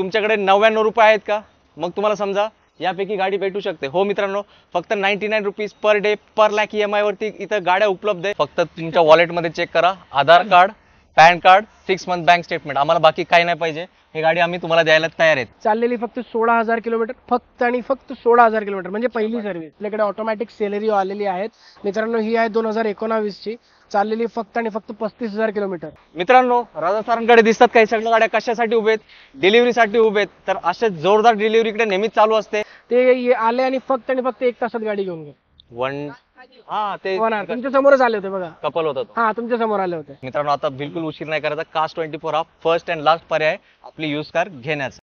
तुमच्याकडे 99 रुपये आहेत का? मग तुम्हाला समजा यापैकी गाडी भेटू शकते। हो मित्रांनो, फक्त 99 रुपीज पर डे पर लॅक EMI वरती इथं गाड्या उपलब्ध आहे। फक्त तुमच्या वॉलेटमध्ये चेक करा, Aadhaar card, PAN card, 6 month bank statement, आम्हाला बाकी काही नाही पाहिजे। ही गाडी आम्ही तुम्हाला द्यायला तयार आहेत। चाललेली फक्त 16,000 किलोमीटर, फक्त आणि फक्त 16,000 किलोमीटर, म्हणजे पहिली सर्व्हिस। आपल्याकडे ऑटोमॅटिक सेलेरिओ आलेली आहेत मित्रांनो। ही आहे 2019 ची, चाललेली फक्त आणि फक्त 35,000 किलोमीटर। मित्रांनो, राजा सरांकडे दिसतात काही सगळ्या गाड्या कशासाठी उभे आहेत? डिलिव्हरीसाठी उभे आहेत। तर असे जोरदार डिलिव्हरी इकडे नेहमीच चालू असते। ते आले आणि फक्त 1 तासात गाडी घेऊन गेले। ते तुमच्या समोरच आले होते बघा, कपल होता तो। हा तुमच्या समोर आले होते। मित्रांनो, आता बिलकुल उशीर नाही करायचा। Cars24 हा फर्स्ट अँड लास्ट पर्याय आपली यूज कार घेण्याचा।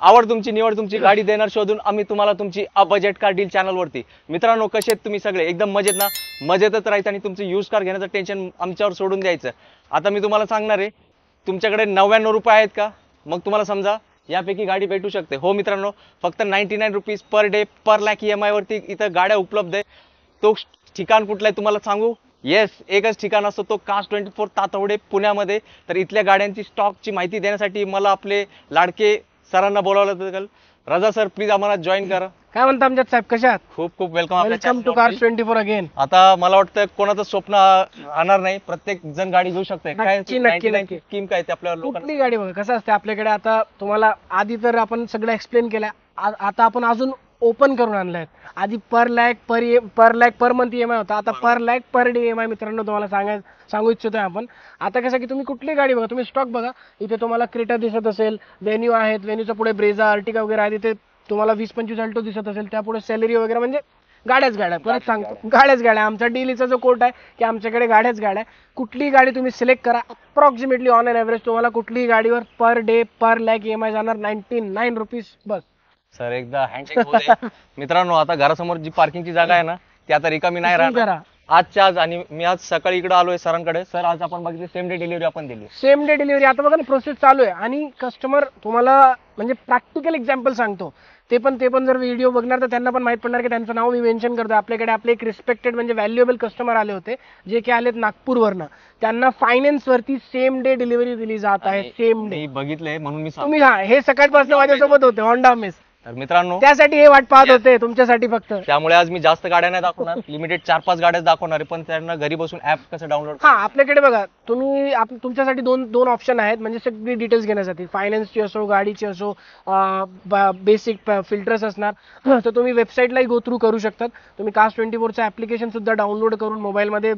आवड तुमची, निवड तुमची, गाडी देणार शोधून आम्ही तुम्हाला तुमची a budget car deal channel वरती। मित्रांनो, कसे आहेत तुम्ही सगळे? एकदम मजेत ना? मजेतच राहायचं आणि तुमची यूज कार घेण्याचं टेन्शन आमच्यावर सोडून द्यायचं। आता मी तुम्हाला सांगणार आहे, तुमच्याकडे 99 रुपये आहेत का? मग तुम्हाला समजा यापैकी गाडी भेटू शकते। हो मित्रांनो, फक्त 99 रुपीज पर डे पर लॅक EMI वरती इथं गाड्या उपलब्ध आहे। तो ठिकाण कुठलं आहे तुम्हाला सांगू? येस, एकच ठिकाण असतो, तो Cars24 तातवडे पुण्यामध्ये। तर इथल्या गाड्यांची स्टॉकची माहिती देण्यासाठी मला आपले लाडके सरांना बोलावलं लागेल। रजा सर, प्लीज आम्हाला जॉईन करा। काय म्हणता अमजद साहेब, कशा आहात? खूप खूप welcome welcome to Cars24 again. आता मला वाटतं कोणाचं स्वप्न राहणार नाही, प्रत्येक जण गाडी घेऊ शकते। काय स्कीम काय ते आपल्या लोकांना? कुठली गाडी बघा, कसं असते आपल्याकडे। आता तुम्हाला आधी तर आपण सगळं एक्सप्लेन केलं, आता आपण अजून ओपन करून आणलाय। आधी पर लॅक पर मंथ EMI होता, आता पर लॅक पर डे EMI मित्रांनो तुम्हाला सांगू इच्छितोय आपण। आता कसं की तुम्ही कुठली गाडी बघा, तुम्ही स्टॉक बघा, इथे तुम्हाला क्रेटा दिसत असेल, व्हेन्यू आहेत, व्हेन्यूच्या पुढे ब्रेझा, अर्टिगा वगैरे आहेत, इथे तुम्हाला 20-25 अल्टो दिसत असेल, त्यापुढे सेलेरिओ वगैरे, म्हणजे गाड्याच गाड्या। परत सांगतो, गाड्याच गाड्या। आमच्या डीलचा जो कोट आहे की आमच्याकडे गाड्याच गाड्या। कुठली गाडी तुम्ही सिलेक्ट करा, अप्रॉक्सिमेटली ऑन एन एव्हरेज तुम्हाला कुठलीही गाडीवर पर डे पर लॅक EMI जाणार 99 रुपीज बस। सर एकदा हँडशेक होऊ दे। मित्रांनो, आता घरासमोर जी पार्किंगची जागा आहे ना, ती आता रिकामी नाही राहणार आजच्या आज। आणि मी आज सकाळी इकडे आलोय सरांकडे। सर, आज आपण बघितली सेम डे डिलिव्हरी आपण दिली। सेम डे डिलिव्हरी आता बघा ना, प्रोसेस चालू आहे। आणि कस्टमर तुम्हाला म्हणजे प्रॅक्टिकल एक्झाम्पल सांगतो, ते पण जर व्हिडिओ बघणार तर त्यांना पण माहित पडणार की त्यांचं नाव मी मेन्शन करतो। आपल्याकडे आपले एक रिस्पेक्टेड म्हणजे व्हॅल्युएबल कस्टमर आले होते, जे की आलेत नागपूरवरनं। त्यांना फायनान्स वरती सेम डे डिलिव्हरी दिली जात आहे। सेम डे बघितलंय म्हणून मी तुम्ही हे सकाळपासून माझ्यासोबत होते होंडा मेस। तर मित्रांनो, त्यासाठी हे वाट पाहत होते तुमच्यासाठी फक्त। त्यामुळे आज मी जास्त गाड्या नाही दाखवणार, लिमिटेड 4-5 गाड्या दाखवणार आहे। पण त्यांना घरी बसून ऍप कसं डाउनलोड? आपल्याकडे बघा, तुम्ही तुमच्यासाठी दोन ऑप्शन आहेत, म्हणजे सगळी डिटेल्स घेण्यासाठी। फायनान्सची असो, गाडीची असो, बेसिक फिल्टर्स असणार, तर तुम्ही वेबसाईटलाही गो थ्रू करू शकतात। तुम्ही Cars24चं ऍप्लिकेशन सुद्धा डाउनलोड करून मोबाईलमध्ये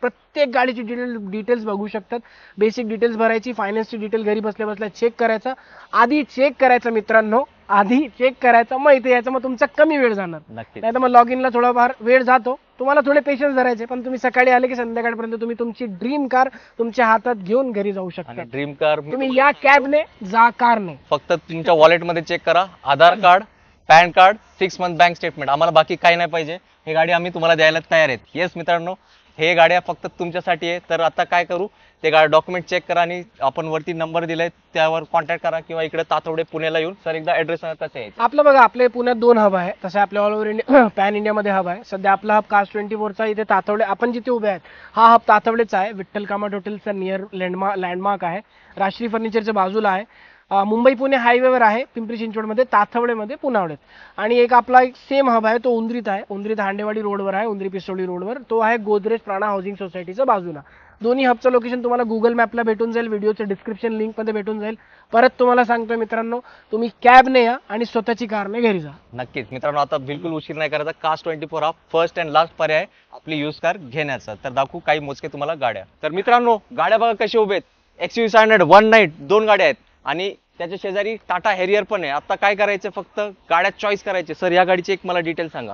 प्रत्येक गाडीची डिटेल्स बघू शकतात। बेसिक डिटेल्स भरायची, फायनान्सची डिटेल घरी बसल्या बसल्या चेक करायचा। आधी चेक करायचं मित्रांनो, आधी चेक करायचं, मग इथे यायचं, मग तुमचा कमी वेळ जाणार। नाही तर मग लॉग इनला थोडाफार वेळ जातो, तुम्हाला थोडे पेशन्स धरायचे। पण तुम्ही सकाळी आले की संध्याकाळपर्यंत तुम्ही तुमची ड्रीम कार तुमच्या हातात घेऊन घरी जाऊ शकता। ड्रीम कार तुम्ही या कॅबने जा, कारने। फक्त तुमच्या वॉलेटमध्ये चेक करा, Aadhaar card, PAN card, 6 month bank statement, आम्हाला बाकी काही नाही पाहिजे। ही गाडी आम्ही तुम्हाला द्यायला तयार आहेत। येस मित्रांनो, हे गाड्या फक्त तुमच्यासाठी आहे। तर आता काय करू, ते गाडी डॉक्युमेंट चेक करा आणि आपण वरती नंबर दिलाय त्यावर कॉन्टॅक्ट करा, किंवा इकडे तातवडे पुण्याला येऊन। सर एकदा ऍड्रेस कसं आहे आपलं? बघा, आपले पुण्यात 2 हब आहे, तसे आपल्या ऑल ओव्हर इंडिया पॅन इंडियामध्ये हब आहे। सध्या आपला हब Cars24चा इथे तातवडे, आपण जिथे उभे आहेत हा हब तातवडेचा आहे। विठ्ठल कामत हॉटेलचा नियर लँडमार्क आहे, राष्ट्रीय फर्निचरच्या बाजूला आहे। मुंबई पुणे हायवेवर आहे, पिंपरी चिंचवडमध्ये, तातवडेमध्ये, पुनावडेत। आणि एक आपला एक सेम हब आहे, तो उंद्रीत आहे। उंद्रीत हांडेवाडी रोडवर आहे, उंद्री पिसोडी रोडवर, तो आहे गोदरेज प्राणा हाऊसिंग सोसायटीच्या बाजूला। दोन्ही हबचं लोकेशन तुम्हाला गुगल मॅपला भेटून जाईल, व्हिडिओच्या डिस्क्रिप्शन लिंकमध्ये भेटून जाईल। परत तुम्हाला सांगतोय मित्रांनो, तुम्ही कॅबने या आणि स्वतःची कारने घरी जा। नक्कीच मित्रांनो, आता बिलकुल उशीर नाही करायचा। Cars24 हा फर्स्ट अँड लास्ट पर्याय आपली यूज कार घेण्याचा। तर दाखवू काही मोजके तुम्हाला गाड्या। तर मित्रांनो, गाड्या बघा कशी उभे आहेत। XUV 700 वन नाईट 2 गाड्या आहेत, आणि त्याच्या शेजारी टाटा हॅरियर पण आहे. आता काय करायचं, फक्त गाड्या चॉईस करायचे. सर या गाडीची एक मला डिटेल सांगा.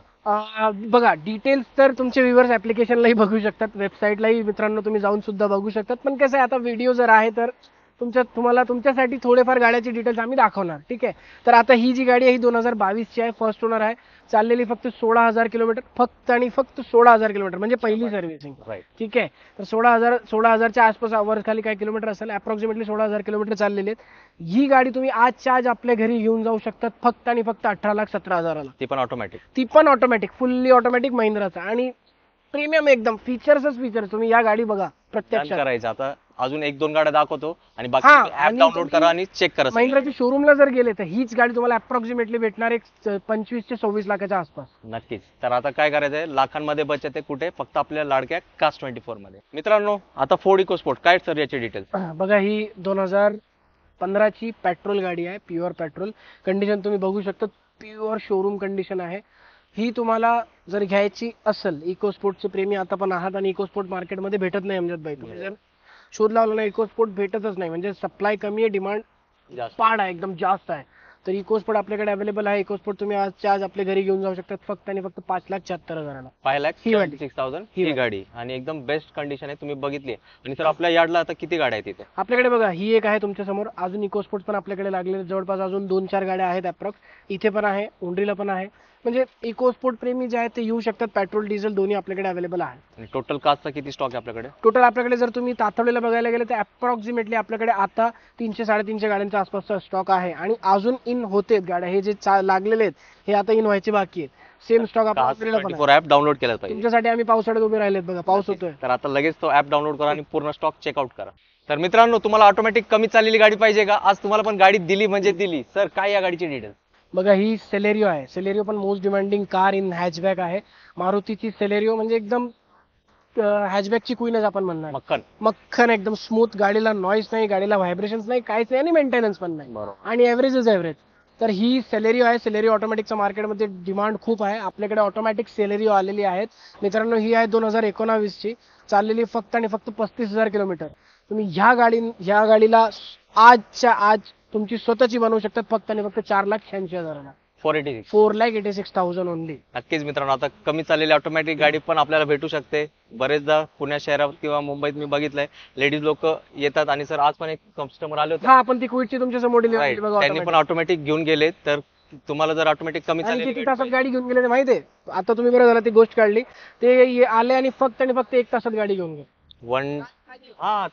बघा डिटेल्स तर तुमचे व्ह्युअर्स ऍप्लिकेशनलाही बघू शकतात, वेबसाईटलाही मित्रांनो तुम्ही जाऊन सुद्धा बघू शकतात. पण कसं आहे, आता व्हिडिओ जर आहे तर तुम्हाला तुमच्यासाठी थोडेफार गाड्याची डिटेल्स आम्ही दाखवणार. ठीक आहे. तर आता ही जी गाडी आहे ही 2022ची आहे, फर्स्ट ओनर आहे, चाललेली फक्त 16,000 किलोमीटर, फक्त आणि फक्त 16,000 किलोमीटर, म्हणजे पहिली सर्व्हिसिंग. राईट. ठीक आहे. तर 16,000च्या आसपास वर खाली काय किलोमीटर असेल, अप्रॉक्सिमेटली 16,000 किलोमीटर चाललेले आहेत. ही गाडी तुम्ही आजच्या आज आपल्या घरी घेऊन जाऊ शकतात फक्त आणि फक्त 18,17,000ला. ती पण ऑटोमॅटिक. ती पण ऑटोमॅटिक, फुल्ली ऑटोमॅटिक महिंद्राचा आणि प्रीमियम एकदम, फीचर्सच फीचर्स. तुम्ही या गाडी बघा प्रत्यक्षात. करायचं आता अजून 1-2 गाड्या दाखवतो आणि हा, बाकी ऍप आणि डाउनलोड तुम्ही करा आणि चेक करा. महिंद्राच्या शोरूमला जर गेले तर हीच गाडी तुम्हाला अप्रॉक्सिमेटली भेटणार एक 25 ते 26 लाखाच्या आसपास. नक्कीच. तर आता काय करायचंय, लाखांमध्ये बचत आहे कुठे, फक्त आपल्या लाडक्या कास्ट 24 मध्ये. मित्रांनो आता फोर्ड इकोस्पोर्ट काय सर याची डिटेल्स? बघा ही 2015ची पेट्रोल गाडी आहे, प्युअर पेट्रोल. कंडिशन तुम्ही बघू शकता, प्युअर शोरूम कंडिशन आहे. ही तुम्हाला जर घ्यायची असेल, इकोस्पोर्टचे प्रेमी आता पण आहात आणि इकोस्पोर्ट मार्केटमध्ये भेटत नाही अमजद भाई. तुम्ही जर शोध लावला ना, इकोस्पोर्ट भेटतच नाही, म्हणजे सप्लाय कमी आहे, डिमांड पाड आहे, एकदम जास्त आहे. तर इकोस्पोर्ट आपल्याकडे अवेलेबल आहे. इकोस्पोर्ट तुम्ही आजच्या आज आपल्या घरी घेऊन जाऊ शकतात फक्त आणि फक्त 5,76,000ला. 5,76,000 ही गाडी आणि एकदम बेस्ट कंडिशन आहे, तुम्ही बघितली. आणि सर आपल्या यार्डला आता किती गाड्या आहेत तिथे? आपल्याकडे बघा ही एक आहे तुमच्या समोर, अजून इकोस्पोर्ट पण आपल्याकडे लागलेले जवळपास अजून 2-4 गाड्या आहेत अप्रॉक्स. इथे पण आहे, उंडरीला पण आहे. म्हणजे इकोस्पोर्ट प्रेमी जे आहेत ते येऊ शकतात. पेट्रोल डिझेल दोन्ही आपल्याकडे अवेलेबल आहे. आणि टोटल कास्टचा किती स्टॉक आहे आपल्याकडे? टोटल आपल्याकडे जर तुम्ही तातडीला बघायला गेले तर अप्रॉक्सिमेटली आपल्याकडे आता 300-350 गाड्यांच्या आसपासचा स्टॉक आहे आणि अजून इन होते गाड्या. हे जे लागलेले आहेत हे आता इन व्हायचे बाकी आहेत. सेम स्टॉक आपल्याकडे पण आहे. ऍप डाउनलोड केला पाहिजे. तुमच्यासाठी आम्ही पावसाळ्यात उभे राहिलेत बघा, पाऊस होतोय. तर आता लगेच तो ऍप डाउनलोड करा आणि पूर्ण स्टॉक चेकआउट करा. तर मित्रांनो तुम्हाला ऑटोमॅटिक कमी चाललेली गाडी पाहिजे का? आज तुम्हाला पण गाडी दिली म्हणजे दिली. सर काय या गाडीची डिटेल्स? बघा ही सेलेरिओ आहे. सेलेरिओ पण most demanding car in hatchback आहे. मारुतीची सेलेरिओ म्हणजे एकदम हॅचबॅकची क्वीनच आपण म्हणणार. मक्खन एकदम स्मूथ, गाडीला नॉईस नाही, गाडीला व्हायब्रेशन्स नाही, काहीच नाही आणि मेंटेनन्स पण नाही. आणि एव्हरेज इज एव्हरेज. तर ही सेलेरिओ आहे. सेलेरिओ ऑटोमॅटिकच्या मार्केटमध्ये डिमांड खूप आहे. आपल्याकडे ऑटोमॅटिक सेलेरिओ आलेली आहेत मित्रांनो. ही आहे 2019ची, चाललेली फक्त आणि फक्त 35,000 किलोमीटर. तुम्ही ह्या गाडीला आजच्या आज तुमची स्वतःची बनवू शकतात फक्त आणि फक्त 4,86,000ला. 4,86,000 ओनली. नक्कीच मित्रांनो, आता कमी चाललेली ऑटोमॅटिक गाडी पण आपल्याला भेटू शकते. बरेचदा पुण्या शहरात किंवा मुंबईत मी बघितलंय लेडीज लोक येतात आणि सर आज पण एक कस्टमर आले होते. हा, आपण ती क्विडची तुमच्या समोर डिलिव्हरी बघा, त्यांनी पण ऑटोमॅटिक घेऊन गेले. तर तुम्हाला जर ऑटोमॅटिक कमी चाललेली किती तासात गाडी घेऊन गेले माहितीये? आता तुम्ही बरं झालं ती गोष्ट काढली. ते आले आणि फक्त 1 तासात गाडी घेऊन गेले.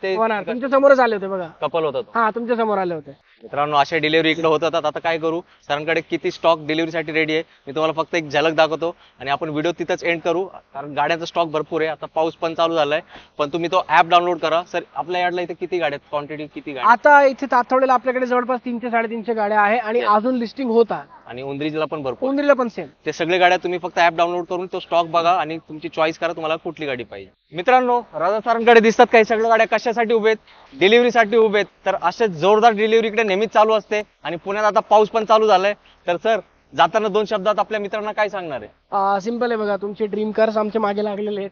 ते तुमच्या समोरच आले होते बघा, कपल होतं. हा, तुमच्या समोर आले होते. मित्रांनो अशा डिलिव्हरी इकडे होत होतात. आता काय करू, सरांकडे किती स्टॉक डिलिव्हरीसाठी रेडी आहे मी तुम्हाला फक्त एक झलक दाखवतो आणि आपण व्हिडिओ तिथंच एंड करू, कारण गाड्यांचा स्टॉक भरपूर आहे. आता पाऊस पण चालू झालाय, पण तुम्ही तो ऍप डाउनलोड करा. सर आपल्या यार्डला इथे किती गाड्या आहेत, क्वांटिटी किती गाड्या? आता इथे तातडीला आपल्याकडे जवळपास 300-350 गाड्या आहे आणि अजून लिस्टिंग होत आहे. आणि उंद्रीला पण भरपूर, उंद्रीला पण सेम. ते सगळे गाड्या तुम्ही फक्त ऍप डाउनलोड करून तो स्टॉक बघा आणि तुमची चॉईस करा, तुम्हाला कुठली गाडी पाहिजे. मित्रांनो राजा सरांकडे दिसतात काही सगळ्या गाड्या कशासाठी उभेत, डिलिव्हरीसाठी उभेत. तर असे जोरदार डिलिव्हरी इकडे नेहमीच चालू असते आणि पुण्यात आता पाऊस पण चालू झालाय. तर सर जाताना 2 शब्दात आपल्या मित्रांना काय सांगणार आहे? सिंपल आहे बघा, तुमचे ड्रीम कार्स आमच्या मागे लागलेले आहेत,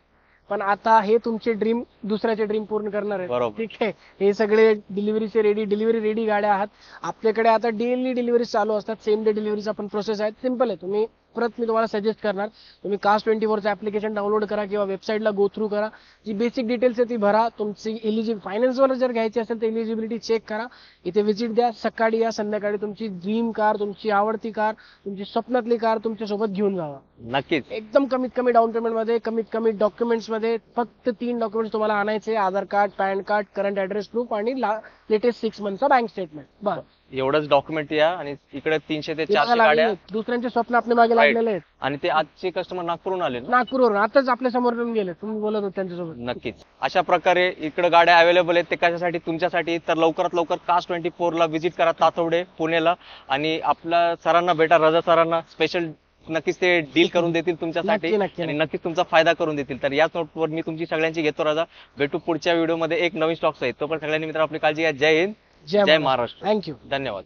पण आता हे तुमचे ड्रीम दुसऱ्याचे ड्रीम पूर्ण करणार आहे. ठीक आहे. हे सगळे डिलिव्हरी रेडी गाड्या आहात आपल्याकडे. आता डेली डिलिव्हरी चालू असतात, सेम डे डिलिव्हरीचा पण प्रोसेस आहे. सिंपल आहे. तुम्ही परत मी तुम्हाला सजेस्ट करणार, तुम्ही कास्ट 24चं ऍप्लिकेशन डाउनलोड करा किंवा वेबसाईटला गो थ्रू करा. जी बेसिक डिटेल्स आहे ती भरा. तुमची फायनान्सवर जर घ्यायची असेल तर एलिजिबिलिटी चेक करा. इथे व्हिजिट द्या. सकाळी या, संध्याकाळी तुमची ड्रीम कार, तुमची आवडती कार, तुमची स्वप्नातली कार तुमच्या सोबत घेऊन जावा. नक्कीच. एकदम कमीत कमी डाऊन पेमेंट मध्ये, कमीत कमी डॉक्युमेंट्स मध्ये. फक्त 3 डॉक्युमेंट्स तुम्हाला आणायचे: Aadhaar card, PAN card, current address proof आणि लेटेस्ट 6 मंथचा बँक स्टेटमेंट. बस एवढंच डॉक्युमेंट या. आणि इकडे 300 ते 400 गाड्या. दुसऱ्यांचे स्वप्न आपल्या मागे लागलेले आहेत. आणि ते आजचे कस्टमर नागपूरहून आले, नागपूरवरून आताच आपल्या समोर गेले, तुम्ही बोलत होते त्यांच्यासोबत. नक्कीच. अशा प्रकारे इकडे गाड्या अवेलेबल आहेत. ते कशासाठी, तुमच्यासाठी. तर लवकरात लवकर कास्ट 24ला व्हिजिट करा, तातवडे पुण्याला. आणि आपल्या सरांना भेटा, रजा सरांना. स्पेशल नक्कीच ते डील करून देतील तुमच्यासाठी आणि नक्कीच तुमचा फायदा करून देतील. तर याच नोटवर मी तुमची सगळ्यांची घेतो रजा. भेटू पुढच्या व्हिडिओमध्ये एक नवीन स्टॉक्स आहे. तो पण सगळ्यांनी मित्र आपली काळजी घ्या. जय हिंद, जय महाराष्ट्र. थँक्यू, धन्यवाद.